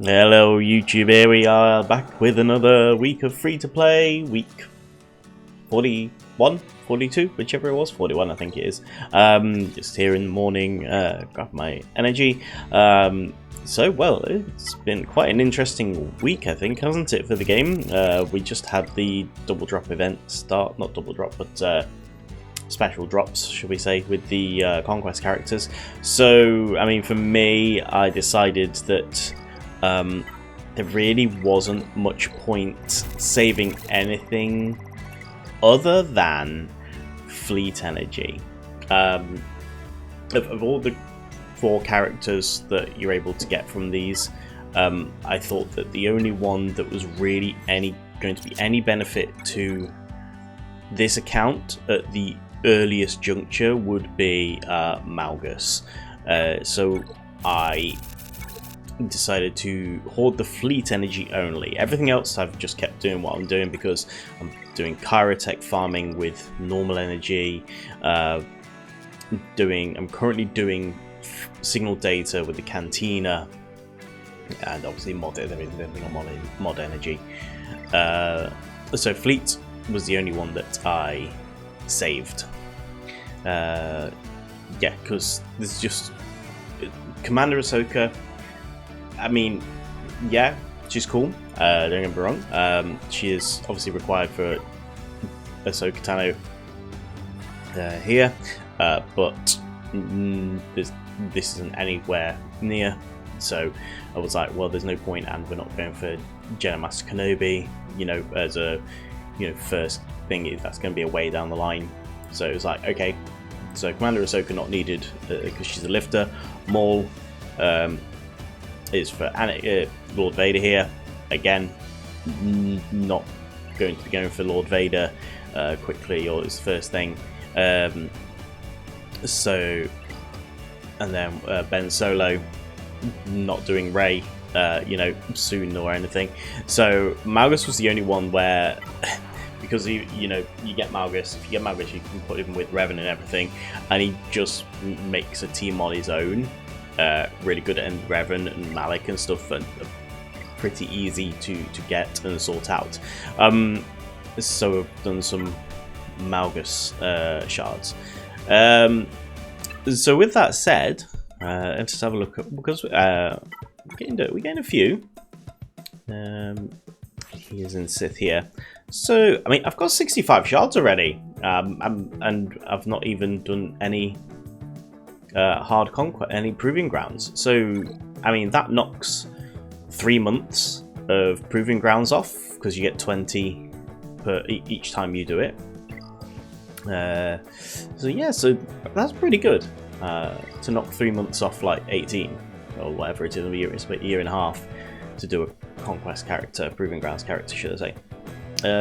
Hello YouTube, here we are back with another week of free-to-play, week 41, 42, whichever it was, 41 I think it is. Just here in the morning, grab my energy. Well, it's been quite an interesting week I think, hasn't it, for the game? We just had the double drop event start, not double drop, but special drops, should we say, with the conquest characters. So, I mean, for me, I decided that there really wasn't much point saving anything other than fleet energy. Of all the 4 characters that you're able to get from these, I thought that the only one that was really going to be any benefit to this account at the earliest juncture would be Malgus. So I decided to hoard the fleet energy only. Everything else I've just kept doing what I'm doing because I'm doing Chirotech farming with normal energy. I'm currently doing signal data with the Cantina, and obviously modded everything on mod energy. So fleet was the only one that I saved. Yeah, because there's just Commander Ahsoka. I mean, yeah, she's cool, don't get me wrong. She is obviously required for Ahsoka Tano here, but this isn't anywhere near, so I was like, well, there's no point, and we're not going for Jedi Master Kenobi, as a first thing. That's going to be a way down the line. So it was like, okay, so Commander Ahsoka not needed because she's a lifter. Maul is for Lord Vader here. Again, not going to be going for Lord Vader quickly or his first thing. So, and then Ben Solo not doing Rey, soon or anything. So Malgus was the only one where, because you get Malgus. If you get Malgus, you can put him with Revan and everything, and he just makes a team on his own. Really good at Revan and Malik and stuff, and pretty easy to get and sort out. So I've done some Malgus shards. So with that said, let's just have a look at, because we're getting a few. He is in Sith here. So I mean, I've got 65 shards already, and I've not even done any hard conquest, any proving grounds. So I mean, that knocks 3 months of proving grounds off, because you get 20 per each time you do it. So yeah, so that's pretty good to knock 3 months off, like 18 or whatever it is, it's about a year and a half to do a conquest character, proving grounds character, should I say.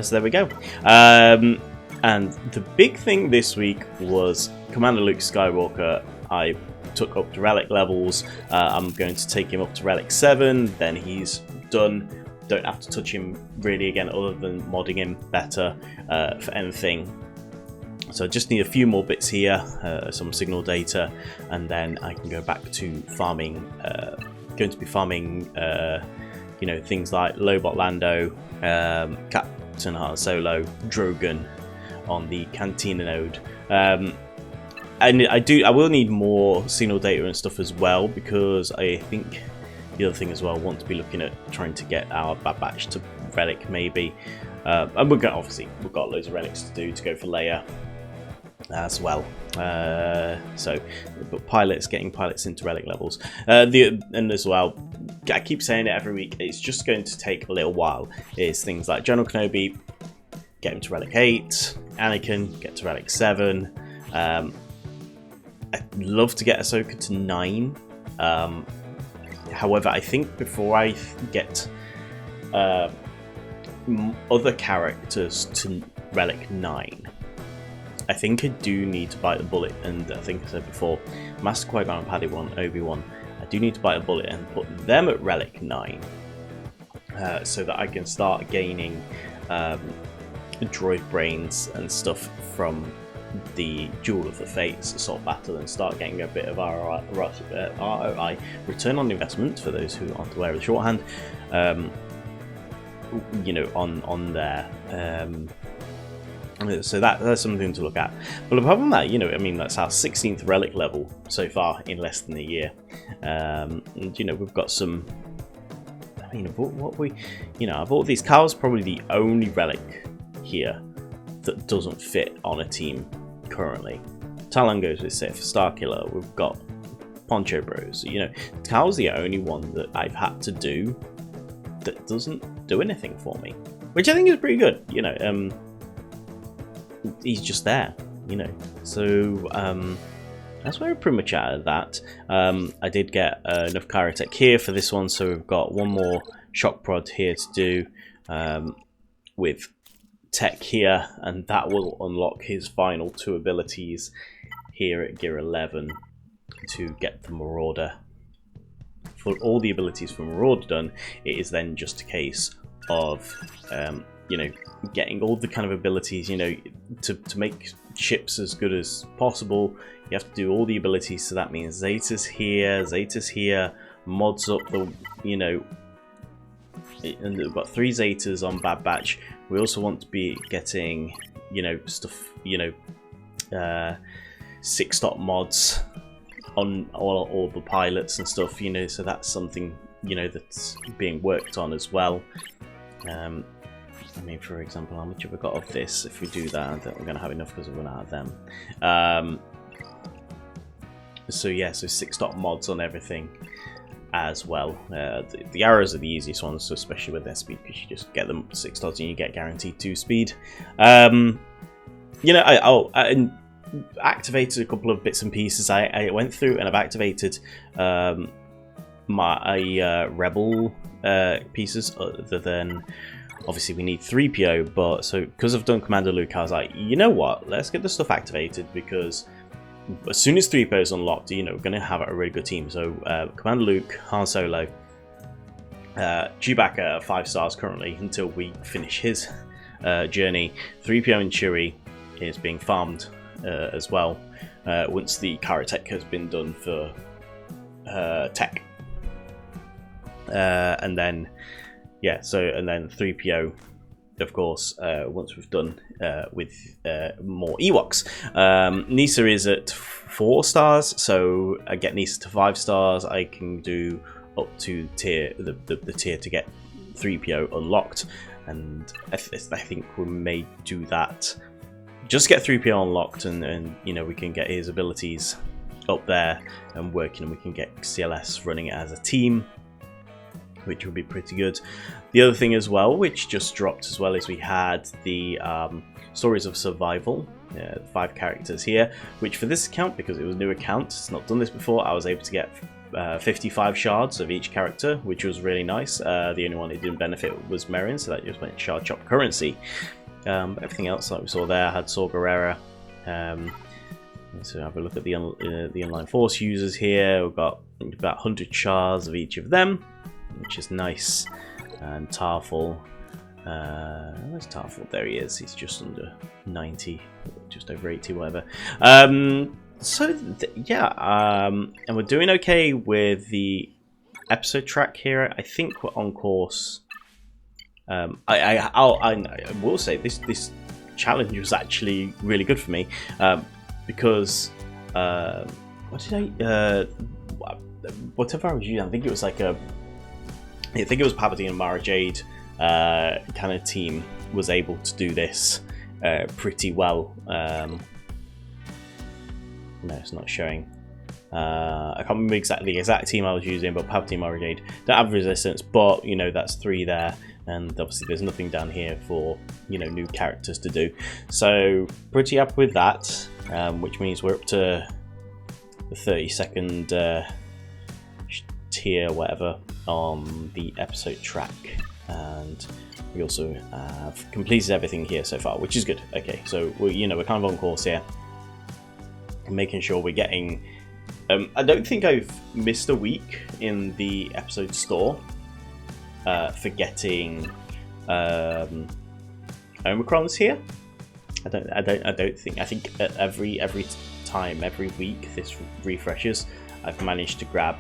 So there we go. And the big thing this week was Commander Luke Skywalker. I took up to Relic levels. I'm going to take him up to Relic 7, then he's done. Don't have to touch him really again, other than modding him better for anything. So I just need a few more bits here, some signal data, and then I can go back to farming. Going to be farming, things like Lobot Lando, Captain Han Solo, Drogon on the Cantina node. And I will need more signal data and stuff as well, because I think the other thing as well, I want to be looking at trying to get our Bad Batch to Relic maybe. And we've got loads of relics to do to go for Leia as well. But getting pilots into Relic levels. And as well, I keep saying it every week, it's just going to take a little while. It's things like General Kenobi, get him to Relic 8, Anakin, get to Relic 7. I'd love to get Ahsoka to 9. However, I think before I get other characters to Relic 9, I think I do need to bite the bullet, and I think I said before, Master Qui-Gon and Padawan, Obi-Wan, I do need to bite a bullet and put them at Relic 9, so that I can start gaining droid brains and stuff from the Duel of the Fates sort of battle and start getting a bit of ROI, return on investment, for those who aren't aware of the shorthand, you know, on there. So that's something to look at. But apart from that, you know, I mean, that's our 16th relic level so far in less than a year. And, you know, we've got some. I mean, what we, you know, I bought these. Carl's probably the only relic here that doesn't fit on a team currently. Talon goes with Sith, Starkiller. We've got Poncho Bros. You know, Carl's the only one that I've had to do that doesn't do anything for me, which I think is pretty good. You know, he's just there, you know. So that's where we're pretty much at that. I did get enough Karatech here for this one, so we've got one more shock prod here to do with Tech here, and that will unlock his final 2 abilities here at gear 11 to get the Marauder. For all the abilities for Marauder done, it is then just a case of you know, getting all the kind of abilities, you know, to make ships as good as possible. You have to do all the abilities, so that means Zeta's here, mods up the, you know, and we've got 3 Zetas on Bad Batch. We also want to be getting, you know, stuff, you know, 6-stop mods on all the pilots and stuff, you know, so that's something, you know, that's being worked on as well. I mean, for example, how much have we got of this? If we do that, I think we're going to have enough because we've run out of them. So yeah, so 6-stop mods on everything as well. The arrows are the easiest ones, so especially with their speed, because you just get them 6 dots and you get guaranteed 2 speed. You know, I activated a couple of bits and pieces. I went through and I've activated my Rebel pieces, other than obviously we need 3PO, but so because I've done Commander Luke, I was like, you know what, let's get the stuff activated, because as soon as 3PO is unlocked, you know, we're going to have a really good team. So Commander Luke, Han Solo, Chewbacca 5 stars currently until we finish his journey. 3PO and Chewie is being farmed as well once the Karatech has been done for Tech. And then, yeah, so, and then 3PO, of course, once we've done with more Ewoks. Nisa is at 4 stars, so I get Nisa to 5 stars. I can do up to the tier to get 3PO unlocked, and I think we may do that. Just get 3PO unlocked, and you know, we can get his abilities up there and working, and we can get CLS running it as a team, which would be pretty good. The other thing as well, which just dropped as well, is we had the Stories of Survival, 5 characters here, which for this account, because it was a new account, it's not done this before, I was able to get 55 shards of each character, which was really nice. The only one it didn't benefit was Merrin, so that just went shard chop currency. But everything else, like we saw there, had Saw Gerrera. So have a look at the inline force users here. We've got about 100 shards of each of them, which is nice. And Tarful, where's Tarful? There he is. He's just under 90, just over 80, whatever. So yeah, and we're doing okay with the episode track here. I think we're on course. I will say this challenge was actually really good for me, because what did whatever I was using, I think it was like I think it was Palpatine and Mara Jade kind of team was able to do this pretty well. No, it's not showing. I can't remember the exact team I was using, but Palpatine, Mara Jade don't have resistance, but you know, that's 3 there, and obviously there's nothing down here for, you know, new characters to do. So pretty happy with that, which means we're up to the 32nd tier, whatever, on the episode track, and we also have completed everything here so far, which is good. Okay, so we're kind of on course here, making sure we're getting. I don't think I've missed a week in the episode store for getting Omicrons here. I think every time, every week this refreshes, I've managed to grab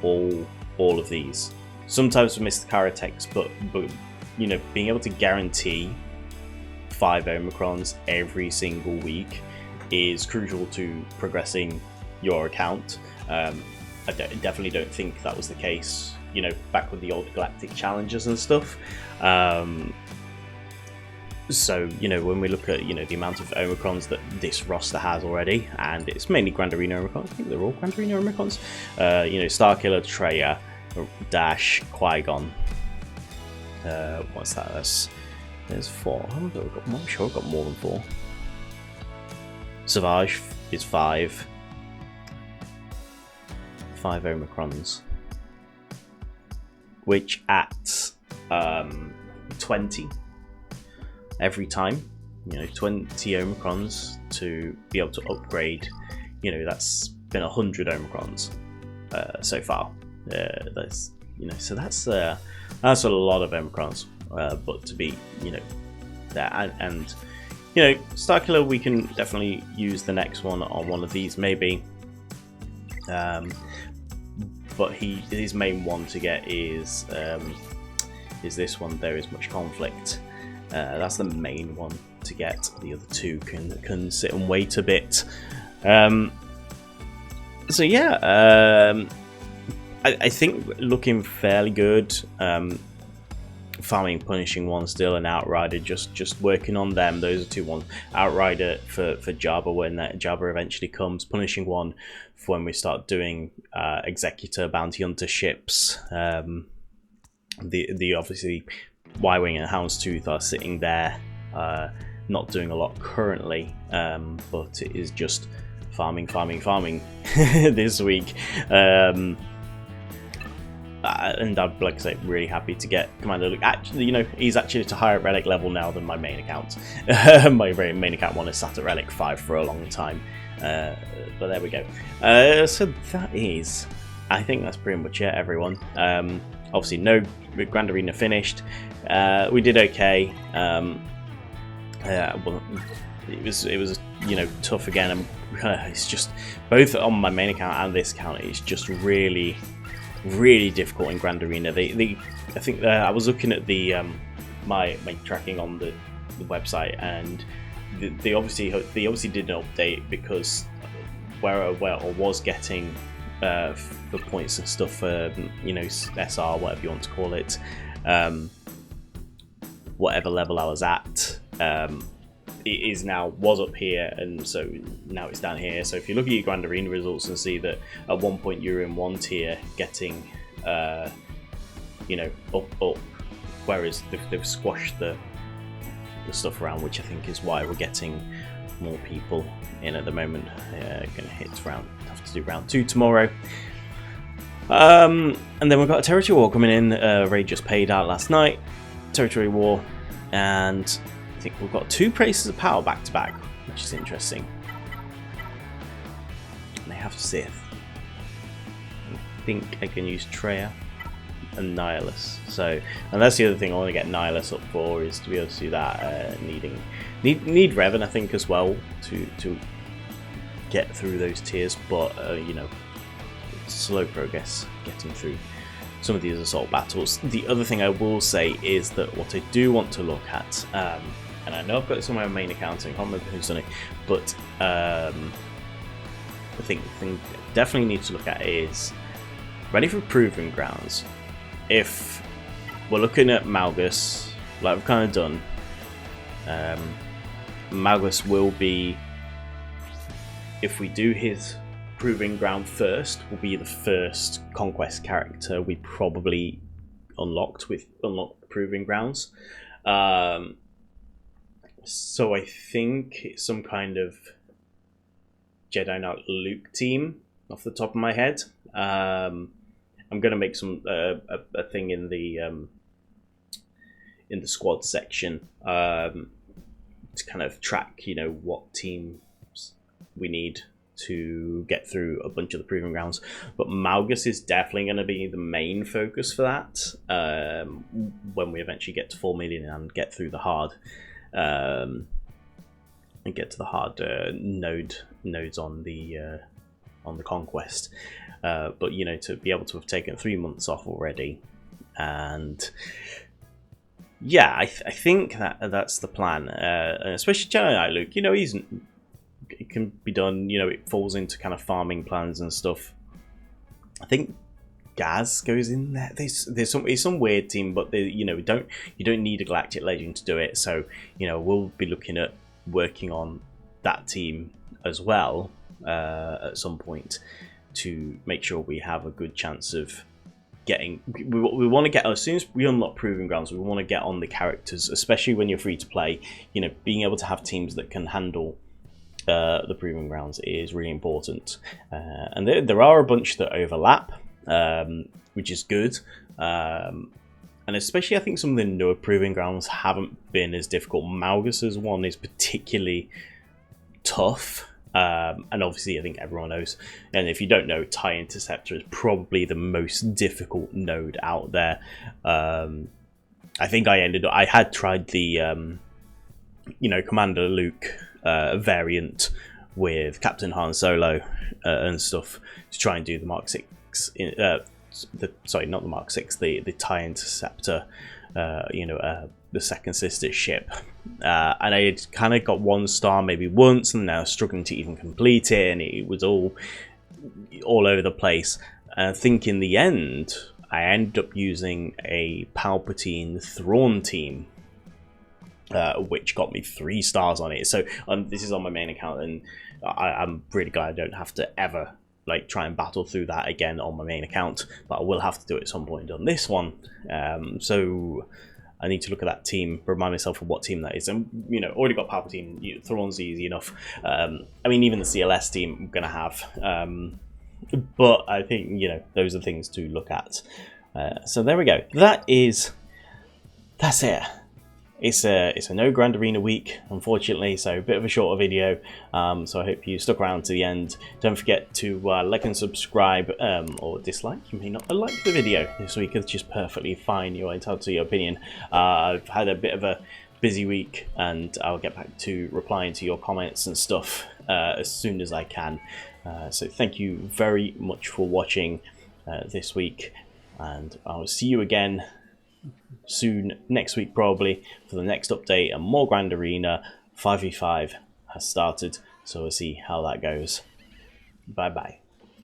all of these. Sometimes we miss the Karatex, but you know, being able to guarantee 5 Omicrons every single week is crucial to progressing your account. I definitely don't think that was the case, you know, back with the old Galactic Challenges and stuff. So, you know, when we look at, you know, the amount of Omicrons that this roster has already, and it's mainly Grand Arena Omicrons, I think they're all Grand Arena Omicrons, you know, Starkiller, Traya, Dash, Qui-Gon. What's that? There's 4. I'm not sure I've got more than 4. Savage is 5. 5 Omicrons. Which at 20 every time, you know, 20 Omicrons to be able to upgrade, you know, that's been 100 Omicrons so far. That's, you know, so that's a lot of Omicrons, but to be, you know, there and you know, Starkiller, we can definitely use the next one on one of these maybe, but his main one to get is this one. There is much conflict. That's the main one to get. The other two can sit and wait a bit. So yeah, I think looking fairly good. Farming Punishing One still, and Outrider just working on them. Those are 2 ones. Outrider for Jabba when that Jabba eventually comes. Punishing One for when we start doing Executor Bounty Hunter ships. The obviously Y-Wing and Houndstooth are sitting there, not doing a lot currently, but it is just farming this week. And I'm, like I say, really happy to get Commander Luke. Actually, you know, he's actually at a higher Relic level now than my main account. My main account one has sat at Relic 5 for a long time. But there we go. So that is, I think that's pretty much it, everyone. Obviously, no Grand Arena finished. We did okay. Well, it was you know, tough again. It's just both on my main account and this account. It's just really difficult in Grand Arena. I think I was looking at the my tracking on the website, and they obviously did an update because where I was getting the points and stuff for, you know, SR, whatever you want to call it, whatever level I was at, it was up here, and so now it's down here. So if you look at your Grand Arena results and see that at one point you were in 1 tier getting you know, up, whereas they've squashed the stuff around, which I think is why we're getting more people in at the moment. Gonna have to do round 2 tomorrow. And then we've got a Territory War coming in. Raid just paid out last night. Territory War, and I think we've got 2 Places of Power back to back, which is interesting. And they have Sith. I think I can use Traya and Nihilus. So, and that's the other thing I want to get Nihilus up for, is to be able to do that. Need Revan, I think, as well to get through those tiers, but you know, slow progress getting through some of these assault battles. The other thing I will say is that what I do want to look at, and I know I've got this on my main account, I can't remember who's done it, but the thing definitely need to look at is ready for Proving Grounds. If we're looking at Malgus, like we've kind of done, Malgus will be, if we do his Proving Ground first, will be the first conquest character we probably unlocked Proving Grounds. So I think it's some kind of Jedi Knight Luke team off the top of my head. I'm going to make some a thing in the squad section to kind of track, you know, what teams we need to get through a bunch of the Proving Grounds. But Malgus is definitely going to be the main focus for that when we eventually get to 4 million and get through the hard. and get to the hard nodes on the conquest. But you know, to be able to have taken 3 months off already, and yeah, I think that's the plan. Especially Jedi Knight Luke, you know, it can be done. You know, it falls into kind of farming plans and stuff. I think Gaz goes in there. It's some weird team, but you know, you don't need a Galactic Legend to do it. So you know, we'll be looking at working on that team as well at some point to make sure we have a good chance of getting. We want to get, as soon as we unlock Proving Grounds, we want to get on the characters, especially when you're free to play. You know, being able to have teams that can handle the Proving Grounds is really important, and there are a bunch that overlap, which is good, and especially I think some of the newer Proving Grounds haven't been as difficult. Malgus's one is particularly tough, and obviously I think everyone knows, and if you don't know, TIE Interceptor is probably the most difficult node out there. I think I had tried the you know, Commander Luke variant with Captain Han Solo and stuff to try and do the Mark 6 sorry, not the Mark 6, the TIE Interceptor, you know, the second sister ship, and I had kind of got 1 star maybe once, and now struggling to even complete it, and it was all over the place. And I think in the end I ended up using a Palpatine Thrawn team, which got me 3 stars on it. So this is on my main account, and I'm really glad I don't have to ever like try and battle through that again on my main account, but I will have to do it at some point on this one. So I need to look at that team, remind myself of what team that is. And you know, already got Palpatine. Thrawn's easy enough. I mean, even the CLS team I'm gonna have, but I think, you know, those are things to look at. So there we go. That's it. It's a no Grand Arena week, unfortunately, so a bit of a shorter video. So I hope you stuck around to the end. Don't forget to like and subscribe, or dislike. You may not like the video this week. It's just perfectly fine. You're entitled to your opinion. I've had a bit of a busy week, and I'll get back to replying to your comments and stuff as soon as I can. So thank you very much for watching this week, and I'll see you again soon, next week probably, for the next update. And more Grand Arena 5v5 has started, so we'll see how that goes. Bye bye.